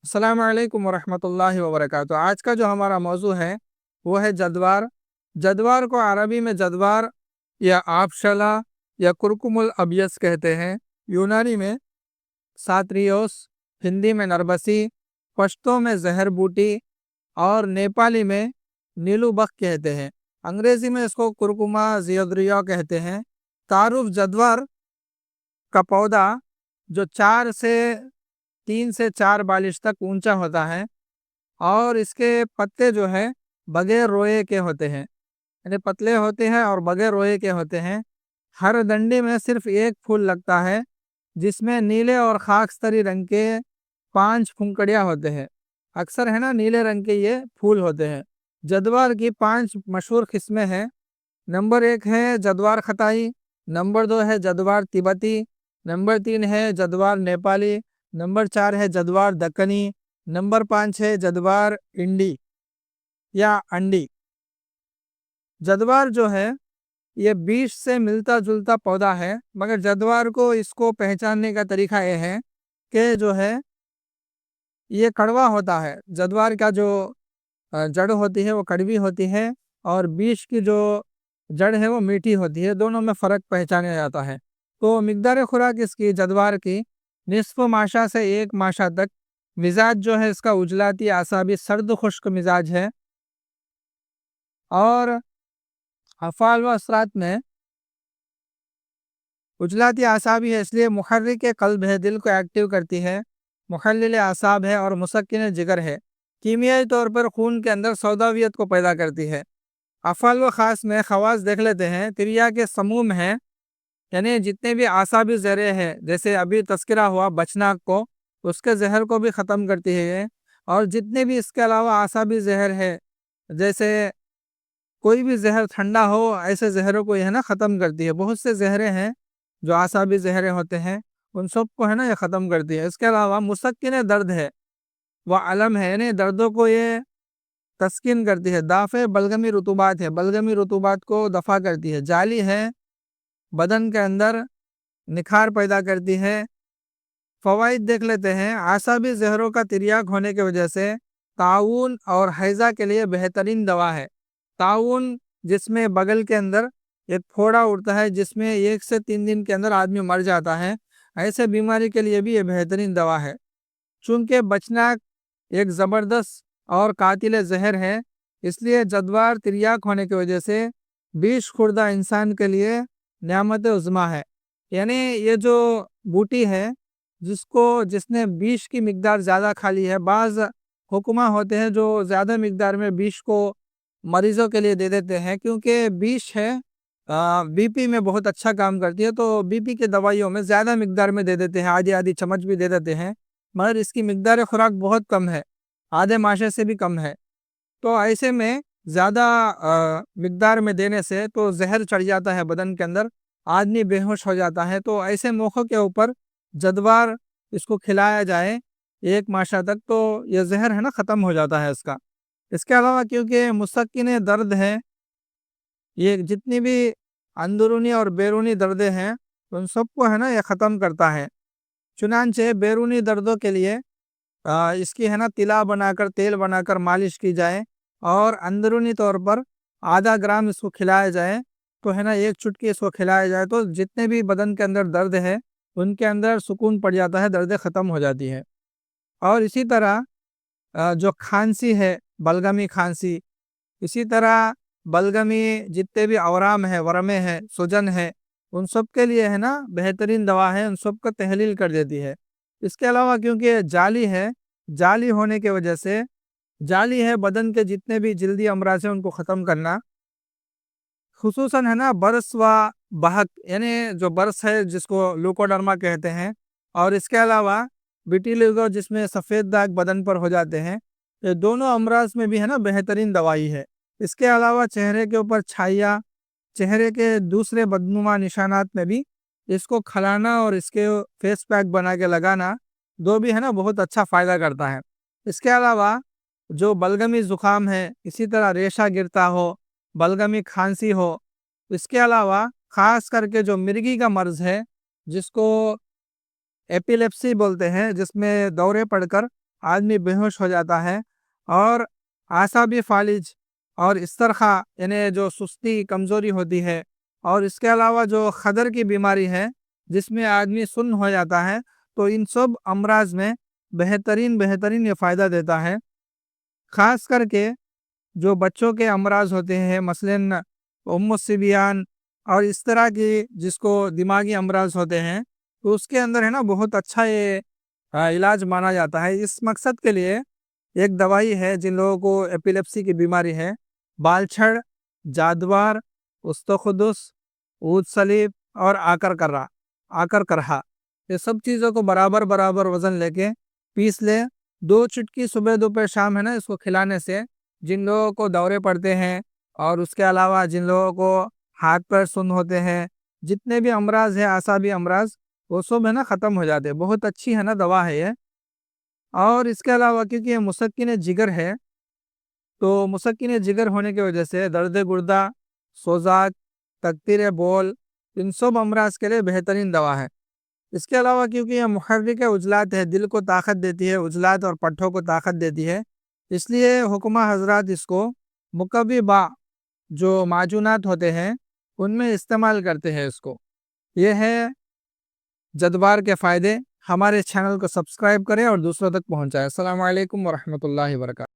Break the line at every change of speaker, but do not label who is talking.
السلام علیکم ورحمۃ اللہ وبرکاتہ۔ آج کا جو ہمارا موضوع ہے وہ ہے جدوار۔ جدوار کو عربی میں جدوار یا آبشلا یا کرکم الابیض کہتے ہیں، یونانی میں ساتریوس، ہندی میں نربسی، پشتو میں زہر بوٹی اور نیپالی میں نیلو بخ کہتے ہیں۔ انگریزی میں اس کو کرکما زیودریا کہتے ہیں۔ تعارف: جدوار کا پودا جو 3 سے 4 بالش تک اونچا ہوتا ہے اور اس کے پتے جو ہے بغیر روئے کے ہوتے ہیں، یعنی پتلے ہوتے ہیں اور بغیر روئے کے ہوتے ہیں۔ ہر ڈنڈی میں صرف ایک پھول لگتا ہے جس میں نیلے اور خاکستری رنگ کے 5 پھنکڑیاں ہوتے ہیں۔ اکثر ہے نا نیلے رنگ کے یہ پھول ہوتے ہیں۔ جدوار کی 5 مشہور قسمیں ہیں۔ نمبر 1 ہے جدوار خطائی، نمبر 2 ہے جدوار تبتی، نمبر 3 ہے جدوار نیپالی، نمبر 4 ہے جدوار دکنی، نمبر 5 ہے جدوار انڈی یا انڈی۔ جدوار جو ہے یہ بیج سے ملتا جلتا پودا ہے، مگر جدوار کو اس کو پہچاننے کا طریقہ یہ ہے کہ جو ہے یہ کڑوا ہوتا ہے۔ جدوار کا جو جڑ ہوتی ہے وہ کڑوی ہوتی ہے اور بیج کی جو جڑ ہے وہ میٹھی ہوتی ہے، دونوں میں فرق پہچانا جاتا ہے۔ تو مقدار خوراک اس کی جدوار کی نصف ماشا سے 1 ماشا تک۔ مزاج جو ہے اس کا عجلاتی اعصابی سرد خشک مزاج ہے، اور افعال و اثرات میں عجلاتی اعصابی ہے، اس لیے محرک قلب ہے، دل کو ایکٹیو کرتی ہے، محلل اعصاب ہے اور مسکن جگر ہے۔ کیمیائی طور پر خون کے اندر سوداویت کو پیدا کرتی ہے۔ افعال و خاص میں خواص دیکھ لیتے ہیں۔ تریا کے سموم ہیں، یعنی جتنے بھی اعصابی زہریں ہیں، جیسے ابھی تذکرہ ہوا بچناک کو، اس کے زہر کو بھی ختم کرتی ہے، اور جتنے بھی اس کے علاوہ اعصابی زہر ہے، جیسے کوئی بھی زہر ٹھنڈا ہو، ایسے زہروں کو یہ ہے نا ختم کرتی ہے۔ بہت سے زہریں ہیں جو اعصابی زہریں ہوتے ہیں، ان سب کو ہے نا یہ ختم کرتی ہے۔ اس کے علاوہ مسکن درد ہے، وہ علم ہے، یعنی دردوں کو یہ تسکین کرتی ہے۔ دافع بلغمی رطوبات ہے، بلغمی رطوبات کو دفع کرتی ہے۔ جالی ہے، بدن کے اندر نکھار پیدا کرتی ہے۔ فوائد دیکھ لیتے ہیں۔ اعصابی زہروں کا تریاک ہونے کی وجہ سے تعاون اور حیضہ کے لیے بہترین دوا ہے۔ تعاون جس میں بغل کے اندر ایک پھوڑا اڑتا ہے، جس میں 1 سے 3 دن کے اندر آدمی مر جاتا ہے، ایسے بیماری کے لیے بھی یہ بہترین دوا ہے۔ چونکہ بچناک ایک زبردست اور قاتل زہر ہے، اس لیے جدوار تریاک ہونے کی وجہ سے 20 خوردہ انسان کے لیے نعمت عظمیٰ ہے۔ یعنی یہ جو بوٹی ہے جس نے بیج کی مقدار زیادہ کھا لی ہے، بعض حکمہ ہوتے ہیں جو زیادہ مقدار میں بیج کو مریضوں کے لیے دے دیتے ہیں، کیونکہ بیج ہے بی پی میں بہت اچھا کام کرتی ہے، تو بی پی کی دوائیوں میں زیادہ مقدار میں دے دیتے ہیں، آدھی چمچ بھی دے دیتے ہیں، مگر اس کی مقدار خوراک بہت کم ہے، آدھے ماشے سے بھی کم ہے۔ تو ایسے میں زیادہ مقدار میں دینے سے تو زہر چڑھ جاتا ہے بدن کے اندر، آدمی بے ہوش ہو جاتا ہے۔ تو ایسے موقع کے اوپر جدوار اس کو کھلایا جائے 1 ماشا تک، تو یہ زہر ہے نا ختم ہو جاتا ہے اس کا۔ اس کے علاوہ کیونکہ مسکن درد ہے، یہ جتنی بھی اندرونی اور بیرونی دردیں ہیں ان سب کو ہے نا یہ ختم کرتا ہے۔ چنانچہ بیرونی دردوں کے لیے اس کی ہے نا تلا بنا کر، تیل بنا کر مالش کی جائے، اور اندرونی طور پر ½ گرام اس کو کھلایا جائے، تو ہے نا 1 چٹکی اس کو کھلایا جائے، تو جتنے بھی بدن کے اندر درد ہے ان کے اندر سکون پڑ جاتا ہے، دردیں ختم ہو جاتی ہے۔ اور اسی طرح جو کھانسی ہے، بلغمی کھانسی، اسی طرح بلغمی جتنے بھی اورام ہے، ورمے ہیں، سجن ہے، ان سب کے لیے ہے نا بہترین دوا ہے، ان سب کو تحلیل کر دیتی ہے۔ اس کے علاوہ کیونکہ جالی ہے، جالی ہونے کی وجہ سے، جالی ہے بدن کے جتنے بھی جلدی امراض ہیں ان کو ختم کرنا، خصوصاً ہے نا برس و بہک، یعنی جو برس ہے جس کو لوکوڈرما کہتے ہیں، اور اس کے علاوہ ویٹیلیگو جس میں سفید داغ بدن پر ہو جاتے ہیں، یہ دونوں امراض میں بھی ہے نا بہترین دوائی ہے۔ اس کے علاوہ چہرے کے اوپر چھائیاں، چہرے کے دوسرے بدنما نشانات میں بھی اس کو کھلانا اور اس کے فیس پیک بنا کے لگانا، دو بھی ہے نا بہت اچھا فائدہ کرتا ہے۔ اس کے علاوہ جو بلغمی زکام ہے، اسی طرح ریشہ گرتا ہو، بلغمی کھانسی ہو، اس کے علاوہ خاص کر کے جو مرگی کا مرض ہے جس کو ایپیلیپسی بولتے ہیں، جس میں دورے پڑ کر آدمی بے ہوش ہو جاتا ہے، اور اعصابی فالج اور استرخا یعنی جو سستی کمزوری ہوتی ہے، اور اس کے علاوہ جو خدر کی بیماری ہے جس میں آدمی سن ہو جاتا ہے، تو ان سب امراض میں بہترین یہ فائدہ دیتا ہے۔ خاص کر کے جو بچوں کے امراض ہوتے ہیں، مثلاً السبیان اور اس طرح کی جس کو دماغی امراض ہوتے ہیں، تو اس کے اندر ہے نا بہت اچھا یہ علاج مانا جاتا ہے۔ اس مقصد کے لیے ایک دوائی ہے، جن لوگوں کو ایپیلیپسی کی بیماری ہے، بالچھڑ، جادوار، استخدس، اود سلیب اور آکر کرہا، یہ سب چیزوں کو برابر برابر وزن لے کے پیس لے، 2 چٹکی صبح دوپہر شام ہے نا اس کو کھلانے سے جن لوگوں کو دورے پڑتے ہیں، اور اس کے علاوہ جن لوگوں کو ہاتھ پیر سن ہوتے ہیں، جتنے بھی امراض ہیں اعصابی امراض، وہ سب ہے نا ختم ہو جاتے ہیں۔ بہت اچھی ہے نا دوا ہے یہ۔ اور اس کے علاوہ کیونکہ یہ مسکن جگر ہے، تو مسکن جگر ہونے کی وجہ سے درد گردہ، سوزاک، تکتیر بول، ان سب امراض کے لیے بہترین دوا ہے۔ اس کے علاوہ کیونکہ یہ محرک عضلات ہے، دل کو طاقت دیتی ہے، عضلات اور پٹھوں کو طاقت دیتی ہے، اس لیے حکمہ حضرات اس کو مقوی با جو معجونات ہوتے ہیں ان میں استعمال کرتے ہیں اس کو۔ یہ ہے جدوار کے فائدے۔ ہمارے چینل کو سبسکرائب کریں اور دوسروں تک پہنچائیں۔ السلام علیکم ورحمۃ اللہ وبرکاتہ۔